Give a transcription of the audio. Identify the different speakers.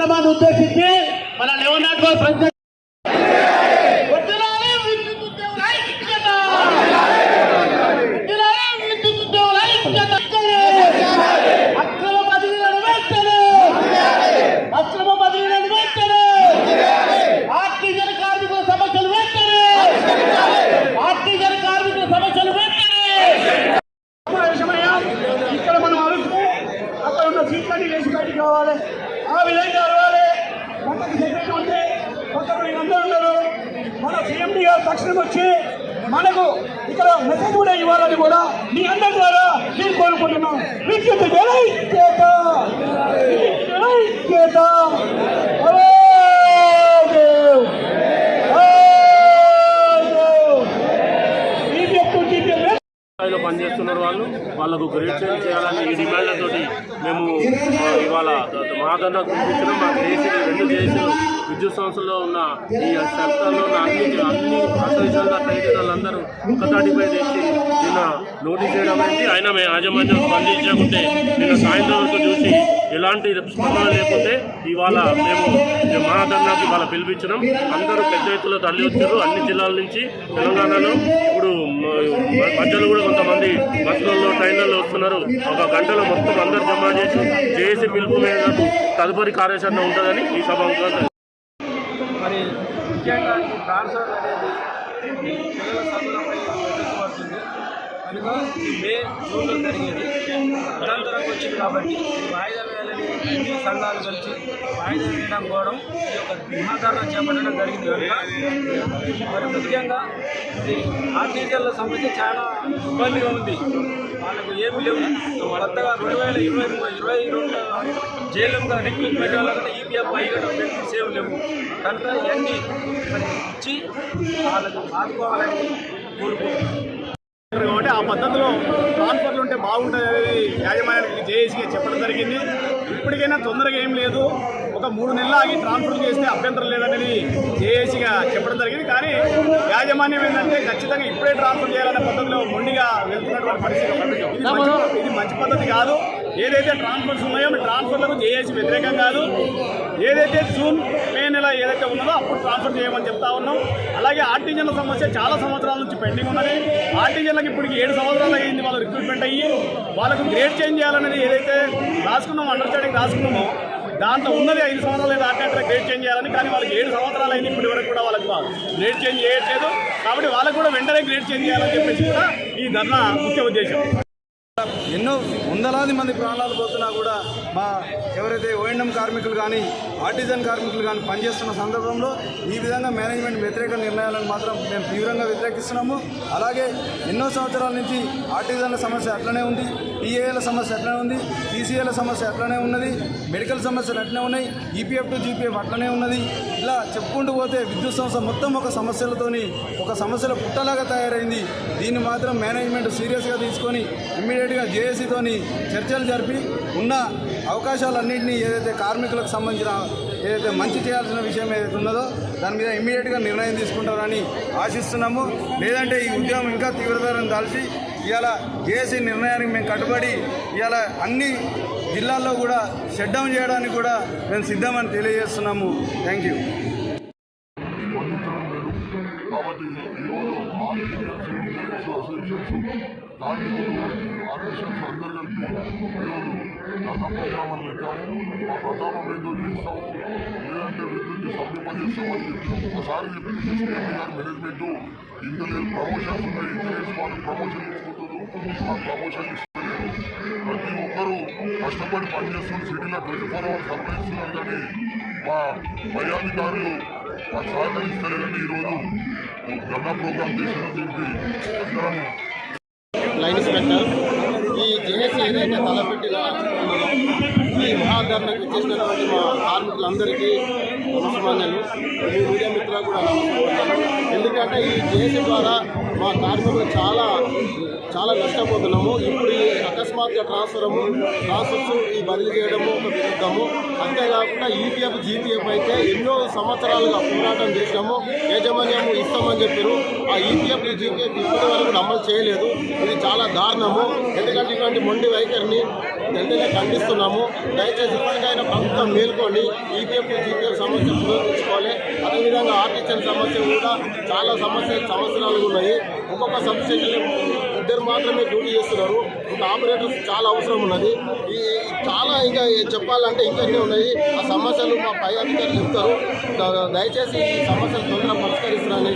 Speaker 1: కార్యక్రమాన్ని ఉద్దేశించి మన లేవనాథ్
Speaker 2: ఇక్కడ మనం అడుగుతూ అక్కడ ఉన్న సీట్లన్నీ వేసి బయటికి కావాలి. ఆ విధంగా అరవాలి. పక్కకి సెక్రటరీ ఉంటే పక్కన అందరూ ఉన్నారు. మన సీఎండీ గారు తక్షణం వచ్చి మనకు ఇక్కడ మెసేజ్ కూడా ఇవ్వాలని కూడా మీ అందరి ద్వారా నేను కోరుకుంటున్నాం. విద్యుత్ జలైక్యత
Speaker 3: పనిచేస్తున్నారు. వాళ్ళకు గ్రేడ్ చేంజ్ చేయాలని ఈ డిమాండ్లతోటి మేము ఇవాళ మాదన్న గుర్తించడం మాకు రెండు జేసీలు విద్యుత్ సంస్థల్లో ఉన్న ఈ సెక్టర్లో ఉన్న అన్ని అసోసియేషన్ల ట్రైనర్లందరూ ఒకతాటిపై తెచ్చి నిన్న నోటీస్ చేయడం అయింది. అయినా మేము యాజమాన్యం స్పందించకుంటే నిన్న సాయంత్రం వరకు చూసి ఎలాంటి స్పందన లేకపోతే ఇవాళ మేము మహాధర్నాకి ఇవాళ పిలిపించడం. అందరూ పెద్ద ఎత్తులో తరలి వచ్చారు అన్ని జిల్లాల నుంచి తెలంగాణలో. ఇప్పుడు మధ్యలో కూడా కొంతమంది బస్సులలో ట్రైన్లలో వస్తున్నారు. ఒక గంటలో మొత్తం అందరు జమ చేసి జేఏసీ పిలుపు మేరకు తదుపరి కార్యాచరణ ఉంటుందని ఈ సభ
Speaker 2: మరి ముఖ్యంగా ఈ ట్రాన్స్ఫర్ అనేది పిల్లల చదువులపై పడుతుంది కనుక ఈ మే జూన్లో జరిగేది అనంతరం వచ్చింది కాబట్టి వాయిదా వేయాలని అన్ని సంఘాలు కలిసి వాయిదా వేయడం కోవడం ఈ యొక్క మహాధరణ చేపట్టడం జరిగింది కనుక మరి ముఖ్యంగా ఇది ఆర్టీసీల సమస్య చాలా ఇబ్బందిగా ఉంది. వాళ్ళకు ఏమి లేవు. వాళ్ళంతగా 2022 జైలుగా రిక్రూట్మెంట్ వాళ్ళకంటే ఈపీఎఫ్ అయ్యడం బెనిఫిట్స్ ఏమి లేవు కనుక ఇవన్నీ ఇచ్చి వాళ్ళకు ఆదుకోవాలని కోరుకుంటున్నాం. కాబట్టి ఆ పద్ధతిలో ట్రాన్స్ఫర్లు ఉంటే బాగుంటుంది యాజమాన్యానికి జేఏసీగా చెప్పడం జరిగింది. ఇప్పటికైనా తొందరగా ఏం లేదు, ఒక 3 నెలలు ఆగి ట్రాన్స్ఫర్ చేస్తే అభ్యంతరం లేదనేది జేఏసీగా చెప్పడం జరిగింది. కానీ యాజమాన్యం ఏంటంటే ఖచ్చితంగా ఇప్పుడే ట్రాన్స్ఫర్ చేయాలనే పద్ధతిలో మొండిగా వెళ్తున్నటువంటి పరిస్థితి. ఇది మంచి పద్ధతి కాదు. ఏదైతే ట్రాన్స్ఫర్స్ ఉన్నాయో ట్రాన్స్ఫర్లకు జేఏసీ వ్యతిరేకం కాదు. ఏదైతే జూన్ మే నెల ఏదైతే ఉన్నదో అప్పుడు ట్రాన్స్ఫర్ చేయమని చెప్తా ఉన్నాం. అలాగే ఆర్టీజన్ల సమస్య చాలా సంవత్సరాల నుంచి పెండింగ్ ఉన్నది. ఆర్టీజన్లకు ఇప్పటికి 7 సంవత్సరాలు అయ్యింది వాళ్ళు రిక్రూట్మెంట్ అయ్యి. వాళ్ళకు గ్రేడ్ చేంజ్ చేయాలనేది ఏదైతే రాసుకున్నామో అండర్స్టాండింగ్ రాసుకున్నామో దాంట్లో ఉన్నది 5 సంవత్సరాలు లేదా ఆర్టీఆర్ గ్రేడ్ చేంజ్ చేయాలని. కానీ వాళ్ళకి 7 సంవత్సరాలు అయింది, ఇప్పటి వరకు కూడా వాళ్ళకి గ్రేడ్ చేంజ్ చేయట్లేదు. కాబట్టి వాళ్ళకు కూడా వెంటనే గ్రేడ్ చేంజ్ చేయాలని చెప్పేసి కూడా ఈ ధర్నా ముఖ్య ఉద్దేశం.
Speaker 4: ఎన్నో వందలాది మంది ప్రాణాలు పోతున్నా కూడా మా ఎవరైతే ఓఎంఎం కార్మికులు కానీ ఆర్టిజన్ కార్మికులు కానీ పనిచేస్తున్న సందర్భంలో ఈ విధంగా మేనేజ్మెంట్ వ్యతిరేక నిర్ణయాలను మాత్రం మేము తీవ్రంగా వ్యతిరేకిస్తున్నాము. అలాగే ఎన్నో సంవత్సరాల నుంచి ఆర్టిజన్ల సమస్య అట్లనే ఉంది, టీఏల సమస్య అట్లనే ఉంది, టీసీఏల సమస్య అట్లనే ఉన్నది, మెడికల్ సమస్యలు అట్లనే ఉన్నాయి, ఈపీఎఫ్ టు జీపీఎఫ్ అట్లనే ఉన్నది. ఇలా చెప్పుకుంటూ పోతే విద్యుత్ సంస్థ మొత్తం ఒక సమస్యల పుట్టలాగా తయారైంది. దీన్ని మాత్రం మేనేజ్మెంట్ సీరియస్గా తీసుకొని ఇమ్మీడియట్గా జేఏసీతోని చర్చలు జరిపి ఉన్న అవకాశాలన్నింటినీ ఏదైతే కార్మికులకు సంబంధించిన ఏదైతే మంచి చేయాల్సిన విషయం ఏదైతే ఉన్నదో దాని మీద ఇమ్మీడియట్గా నిర్ణయం తీసుకుంటారని ఆశిస్తున్నాము. లేదంటే ఈ ఉద్యమం ఇంకా తీవ్రతరం దాల్చి ఇవాళ జేఏసీ నిర్ణయానికి మేము కట్టుబడి ఇవాళ అన్ని జిల్లాల్లో కూడా షట్ డౌన్ చేయడానికి కూడా మేము సిద్ధమని తెలియజేస్తున్నాము. Thank you.
Speaker 5: ఆర్టిషన్స్ అందరు కలిపి ధర్నా ప్రోగ్రామాలు పెట్టాము. ఆ ప్రధానం ఏదో చేస్తాము, లేదంటే విద్యుత్ సభ్య పనిచేస్తామని చెప్పి ఒకసారి చెప్పి సీఎం గారు మేనేజ్మెంట్ ఇంజనీర్ ప్రమోషన్స్ ఉన్నాయి, ఇంజనీర్స్ వాళ్ళు ప్రమోషన్ తీసుకుంటారు, ఆ ప్రమోషన్ ఇస్తున్నారు. ప్రతి ఒక్కరూ కష్టపడి పనిచేస్తున్నారు. సిటీలో 24 hours సప్లై ఇస్తున్నారు. కానీ మా పై అధికారులు మాకు సహకరిస్తలేదని ఈరోజు ధర్నా ప్రోగ్రాం చేసిన చెప్పి అందరం
Speaker 6: లైన్ ఇన్స్పెక్టర్ ఈ జేఏసీ ఏదైతే తలపెట్టిన ఈ మహాధర్నకు చేసినటువంటి మా కార్మికులందరికీ నమస్కారాలు, మీ మీడియా మిత్రులకు కూడా నమస్కారాలు. ఎందుకంటే ఈ జేఏసీ ద్వారా మా కార్మికులు చాలా నష్టపోతున్నాము. ఇప్పుడు ఈ అకస్మాత్తుగా ట్రాన్స్ఫర్స్ ఈ బదిలీ చేయడము ఒక విరుద్ధము. అంతేకాకుండా ఈపీఎఫ్ జీపీఎఫ్ అయితే ఎన్నో సంవత్సరాలుగా పోరాటం చేసినాము, యాజమాన్యము ఇస్తామని చెప్పారు. ఆ ఈపీఎఫ్ జీపీఎఫ్ ఇప్పటి వరకు అమలు చేయలేదు. ఇది చాలా దారుణము. ఎందుకంటే ఇటువంటి మొండి వైఖరిని వెంటనే ఖండిస్తున్నాము. దయచేసి ఇప్పటికైనా ప్రభుత్వం మేల్కొని ఈపీఎఫ్ జీపీఎఫ్ సమస్య పునరుద్ధరించుకోవాలి. అదేవిధంగా ఆర్టీసీ సమస్య కూడా చాలా సంవత్సరాలు ఉన్నాయి. ఒక్కొక్క సబ్స్టేషన్ ఇద్దరు మాత్రమే డ్యూటీ చేస్తున్నారు. ఇంకా ఆపరేటర్స్ చాలా అవసరం ఉన్నది. ఈ చాలా ఇంకా చెప్పాలంటే ఇంకా ఎన్ని ఉన్నాయి. ఆ సమస్యలు మా పై అధికారులు చెప్తారు. దయచేసి ఈ సమస్యలు తొందరగా పరిష్కరిస్తారని